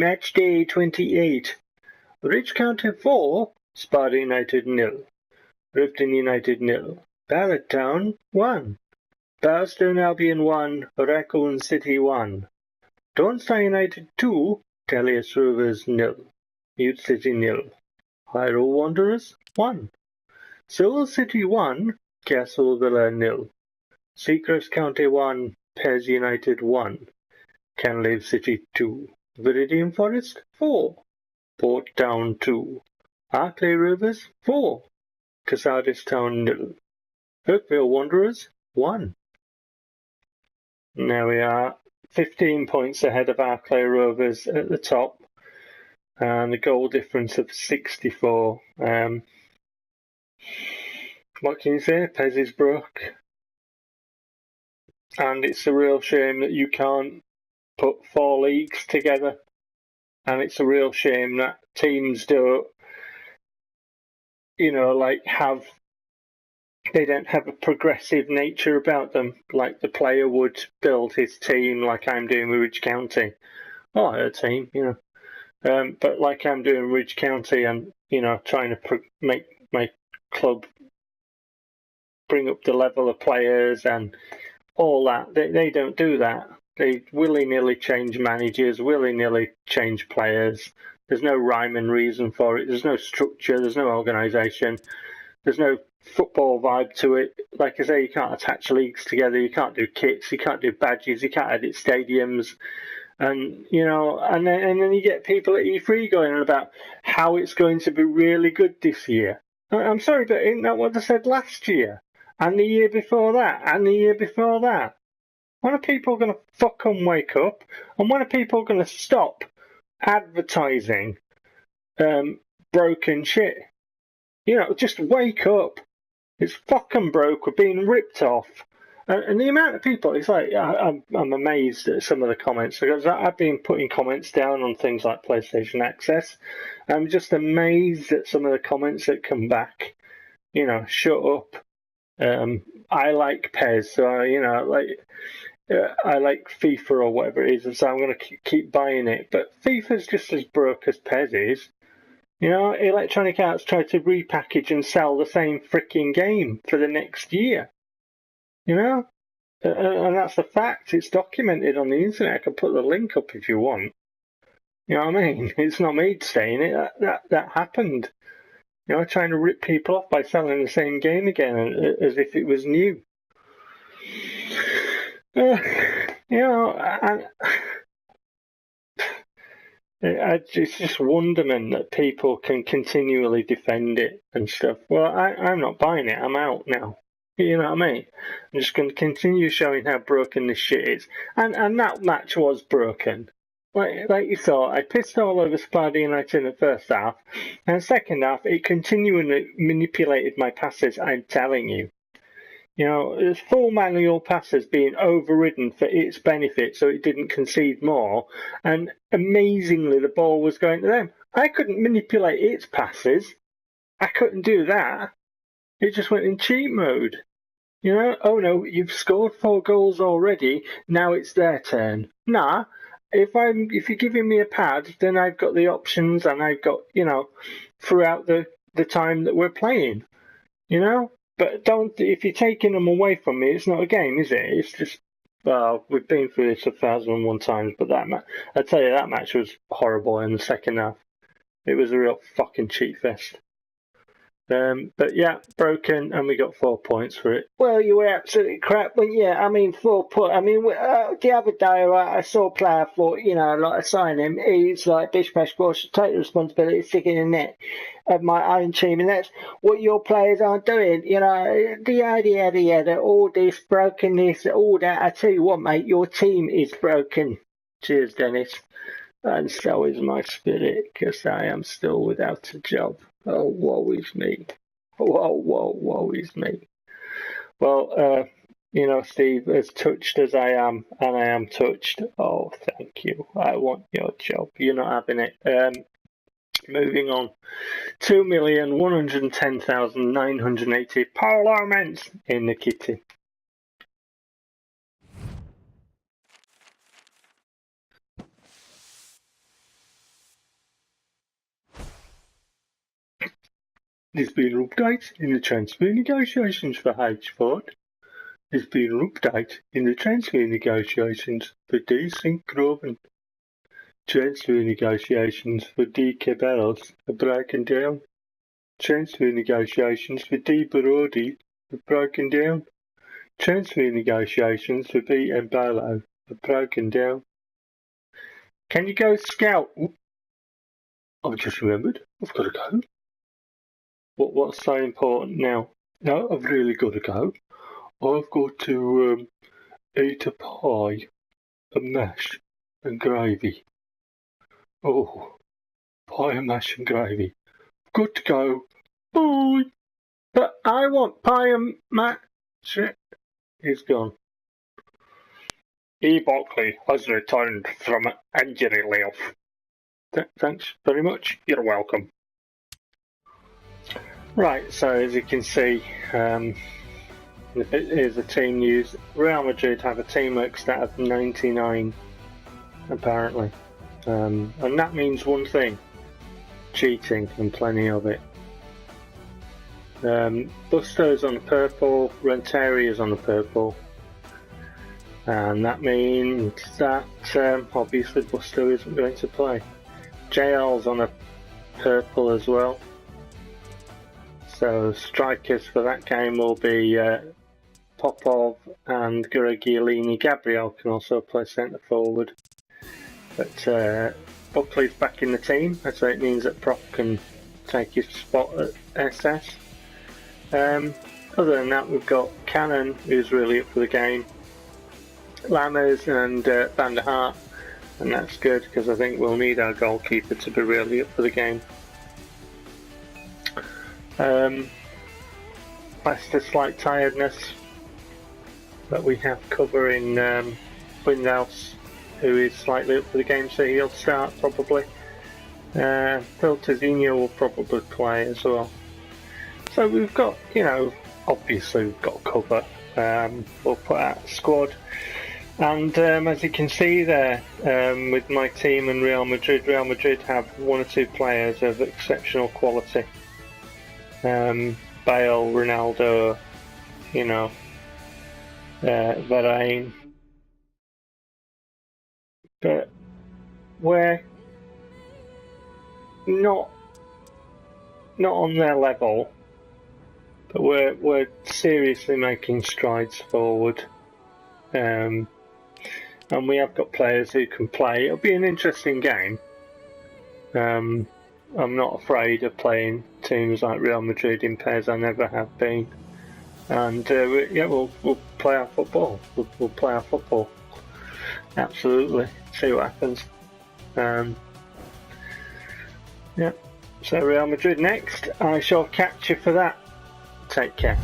Matchday 28. Rich County 4, Sparta United 0. Rifton United 0. Ballotown 1. Barstow Albion 1, Raccoon City 1. Dawnstar United 2, Tellius Rovers 0. Mute City 0. Hyrule Wanderers 1. Soul City 1, Castle Villa 0. Seacrest County 1, PES United 1. Canlave City 2. Viridian Forest 4. Port Town 2. Arclay Rovers 4. Casadis Town 0. Oakville Wanderers 1. Now we are 15 points ahead of Arclay Rovers at the top, and a goal difference of 64. What can you say? PES is broke. And it's a real shame that you can't put 4 leagues together. And it's a real shame that teams don't, they don't have a progressive nature about them, like the player would build his team like I'm doing with Ridge County. Oh, I had a team, but like I'm doing Ridge County and, trying to make my club bring up the level of players and all that. They don't do that. They willy-nilly change managers, willy-nilly change players. There's no rhyme and reason for it. There's no structure. There's no organisation. There's no football vibe to it. Like I say, you can't attach leagues together. You can't do kits. You can't do badges. You can't edit stadiums. And, and then you get people at E3 going on about how it's going to be really good this year. I'm sorry, but isn't that what they said last year? And the year before that? And the year before that? When are people going to fucking wake up? And when are people going to stop advertising broken shit? Just wake up. It's fucking broke. We're being ripped off. And the amount of people, it's like, I'm amazed at some of the comments, because I've been putting comments down on things like PlayStation Access. I'm just amazed at some of the comments that come back. Shut up. I like PES, so I like FIFA or whatever it is, and so I'm going to keep buying it. But FIFA's just as broke as PES is. Electronic Arts tried to repackage and sell the same freaking game for the next year. And that's a fact. It's documented on the internet. I can put the link up if you want. You know what I mean? It's not me saying it. That happened. Trying to rip people off by selling the same game again as if it was new. It's just wonderment that people can continually defend it and stuff. Well, I'm not buying it. I'm out now. You know what I mean? I'm just going to continue showing how broken this shit is. And that match was broken. Like you saw, I pissed all over Sparta United in the first half, and the second half, it continually manipulated my passes, I'm telling you. There's full manual passes being overridden for its benefit so it didn't concede more, and amazingly the ball was going to them. I couldn't manipulate its passes. I couldn't do that. It just went in cheat mode. Oh no, you've scored 4 goals already, now it's their turn. Nah. If you're giving me a pad, then I've got the options, and I've got, throughout the time that we're playing, But if you're taking them away from me, it's not a game, is it? It's just, we've been through this 1,001 times, but I tell you, that match was horrible in the second half. It was a real fucking cheat fest. But yeah, broken, and we got 4 points for it. Well, you were absolutely crap, weren't you? I mean, 4 points. I mean, the other day, I saw a player, thought, I sign him. He's like, Bish Bash Bosh, take the responsibility of sticking in the net of my own team, and that's what your players aren't doing. The idea, all this brokenness, all that. I tell you what, mate, your team is broken. Cheers, Dennis. And so is my spirit, because I am still without a job. Oh, woe is me. Woe is me. Well, Steve, as touched as I am, and I am touched, oh, thank you. I want your job. You're not having it. Moving on. 2,110,980 parliaments in the kitty. There's been an update in the transfer negotiations for H4. There's been an update in the transfer negotiations for D. St. Groven. Transfer negotiations for D. Caballos are broken down. Transfer negotiations for D. Barodi have broken down. Transfer negotiations for B. Mbalo have broken down. Can you go scout? I've just remembered. I've got to go. What's so important now? No, I've really got to go. I've got to eat a pie, a mash, and gravy. Oh, pie and mash and gravy. Got to go. Bye. But I want pie and mash. He's gone. E. Buckley has returned from injury leave. Thanks very much. You're welcome. Right, so as you can see, here's the team news. Real Madrid have a teamwork stat of 99, apparently. And that means one thing: cheating, and plenty of it. Busto is on the purple, Renteri is on the purple. And that means that obviously Busto isn't going to play. JL's on a purple as well. So strikers for that game will be Popov and Guragiolini. Gabriel can also play centre forward. But Buckley's back in the team, so it means that Prop can take his spot at SS. Other than that, we've got Cannon, who's really up for the game. Lammers and Van der Hart, and that's good because I think we'll need our goalkeeper to be really up for the game. That's the slight tiredness that we have covering Windhouse, who is slightly up for the game, so he'll start probably. Phil Tizzinho will probably play as well. So we've got, obviously we've got cover. We'll put out a squad. And as you can see there, with my team and Real Madrid have one or two players of exceptional quality. Bale, Ronaldo, Varane. But we're not on their level, but we're seriously making strides forward. And we have got players who can play. It'll be an interesting game. I'm not afraid of playing teams like Real Madrid in pairs. I never have been. And we'll play our football. We'll play our football. Absolutely. See what happens. So Real Madrid next. I shall catch you for that. Take care.